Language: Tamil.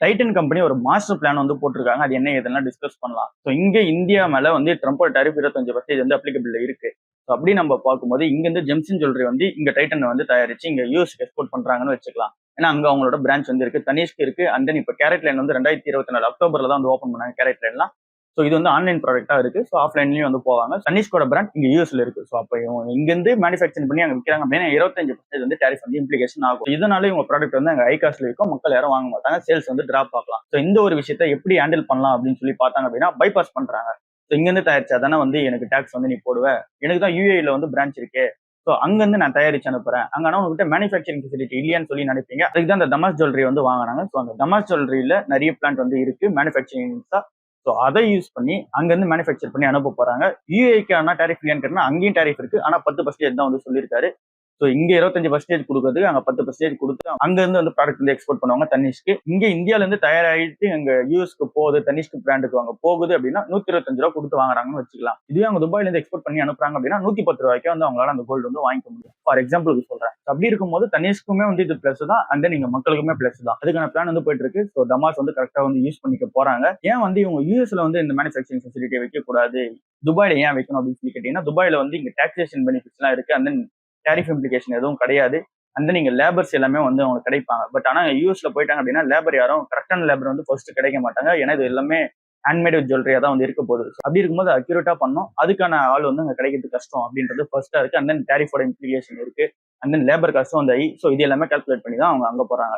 டைட்டன் கம்பெனி ஒரு மாஸ்டர் பிளான் வந்து போட்டிருக்காங்க. அது என்ன இதெல்லாம் டிஸ்கஸ் பண்ணலாம். ஸோ இங்க இந்தியா மேல வந்து ட்ரம்போட டாரிஃப் 25% வந்து அப்ளிகபிள் இருக்கு. ஸோ அப்படி நம்ம பார்க்கும்போது இங்க இருந்து ஜெம்சன் ஜுவல்லரி வந்து இங்க டைட்டன் வந்து தயாரிச்சு இங்க யூஎஸ்க்கு எக்ஸ்போர்ட் பண்றாங்கன்னு வச்சுக்கலாம். ஏன்னா அங்க அவங்களோட பிரான்ச் வந்து இருக்கு. தனிஷ்க் இருக்கு. அண்ட் தென் இப்ப கேரட் லைன் வந்து 2024 அக்டோபர்ல தான் வந்து ஓப்பன் பண்ணாங்க கேரட் லைன்லாம். ஸோ இது வந்து ஆன்லைன் ப்ராடக்டா இருக்கு. ஸோ ஆஃப்லைன்லயும் வந்து போவாங்க. தனிஷ்கோட பிராண்ட் இங்க யூஎஸ்ல இருக்கு. ஸோ அப்ப இவங்க இங்க இருந்து மேனுஃபேக்சரிங் பண்ணி அங்க விற்கிறாங்க அப்படின்னா 25% வந்து டேரிஃப் வந்து இம்ப்ளிகேஷன் ஆகும். இதனால இவங்க ப்ராடக்ட் வந்து அங்க ஹை காஸ்ட்ல இருக்கும். மக்கள் யாரும் வாங்க மாட்டாங்க. சேல்ஸ் வந்து டிராப் ஆகலாம். ஸோ இந்த ஒரு விஷயத்தை எப்படி ஹேண்டில் பண்ணலாம் அப்படின்னு சொல்லி பார்த்தாங்க அப்படின்னா பைபாஸ் பண்றாங்க. ஸோ இங்க இருந்து தயாரிச்சா தானே வந்து எனக்கு டாக்ஸ் வந்து நீ போடுவ. எனக்கு தான் யூஏல வந்து பிரான்ச் இருக்கே. ஸோ அங்கிருந்து நான் தயாரிச்சு அனுப்புறேன். அங்க ஆனா உங்ககிட்ட மேனுஃபேக்சரிங் ஃபெசிலிட்டி இல்லையான்னு சொல்லி நினைப்பீங்க. அதுக்கு தான் அந்த தமாஸ் ஜுவல்லரி வந்து வாங்கினாங்க. ஸோ அந்த தமாஸ் ஜுவல்லரியில நிறைய பிளான்ட் வந்து இருக்கு மேனுஃபேக்சரிங். ஸோ அதை யூஸ் பண்ணி அங்கிருந்து மேனுஃபேக்சர் பண்ணி அனுப்ப போறாங்க. யூஏக்கு ஆனா டேரிஃப் இல்லையான்னு கேட்டா அங்கேயும் டேரிஃப் இருக்கு. ஆனா 10% தான் வந்து சொல்லியிருக்காரு. ஸோ இங்க 25% கொடுக்குறது அங்க 10% கொடுத்து அங்க இருந்து வந்து ப்ராடக்ட் வந்து எக்ஸ்போர்ட் பண்ணுவாங்க தனிஷ்க்கு. இங்க இந்தியால இருந்து தயாராகிட்டு அங்க யூஎஸ்க்கு போகுது தனிஷ்க் பிராண்டுக்கு வாங்க போகுது அப்படின்னா 125 ரூபா கொடுத்து வாங்குறாங்கன்னு வச்சுக்கலாம். இதுவே அவங்க துபாயில இருந்து எக்ஸ்போர்ட் பண்ணி அனுப்புறாங்க அப்படின்னா 110 ரூபாய்க்கு வந்து அவங்களால அந்த கோல்டு வந்து வாங்கிக்க முடியும். ஃபார் எக்ஸாம்பிள் சொல்றேன். அப்படி இருக்கும்போது தனிஷ்க்குமே வந்து இது பிளஸ் தான். அண்ட் தென் நீங்க மக்களுக்குமே பிளஸ் தான். அதுக்கான பிளான் வந்து போயிட்டு இருக்கு. ஸோ தமாஸ் வந்து கரெக்டா வந்து யூஸ் பண்ணிக்க போறாங்க. ஏன் வந்து இவங்க யூஎஸ்ல வந்து இந்த மேனுஃபேக்சரிங் ஃபெசிலிட்டியை வைக்க கூடாது, துபாயில ஏன் வைக்கணும் அப்படின்னு சொல்லி கேட்டீங்கன்னா துபாயில வந்து இங்க டாக்ஸேஷன் பெனிஃபிட்ஸ் எல்லாம் இருக்கு. அண்ட் தென் டேரிஃப் இம்ப்ளிகேஷன் எதுவும் கிடையாது. அந்த நீங்க லேபர்ஸ் எல்லாமே வந்து அவங்களுக்கு கிடைப்பாங்க. பட் ஆனா யூஎஸ்ல போயிட்டாங்க அப்படின்னா லேபர் யாரும் கரெக்டான லேபர் வந்து ஃபர்ஸ்ட் கிடைக்க மாட்டாங்க. ஏன்னா இது எல்லாமே ஹேண்ட்மேட் ஜுவல்லரியா தான் வந்து இருக்க போகுது. அப்படி இருக்கும்போது அக்யூரேட்டா பண்ணும். அதுக்கான ஆள் வந்து அங்க கிடைக்கிறது கஷ்டம் அப்படின்றது ஃபர்ஸ்டா இருக்கு. அண்ட் தென் டேரிஃபோட இம்ப்ளிகேஷன் இருக்கு. அண்ட் தென் லேபர் காஸ்டும் வந்து ஸோ இது எல்லாமே கால்குலேட் பண்ணி தான் அவங்க அங்க போறாங்க.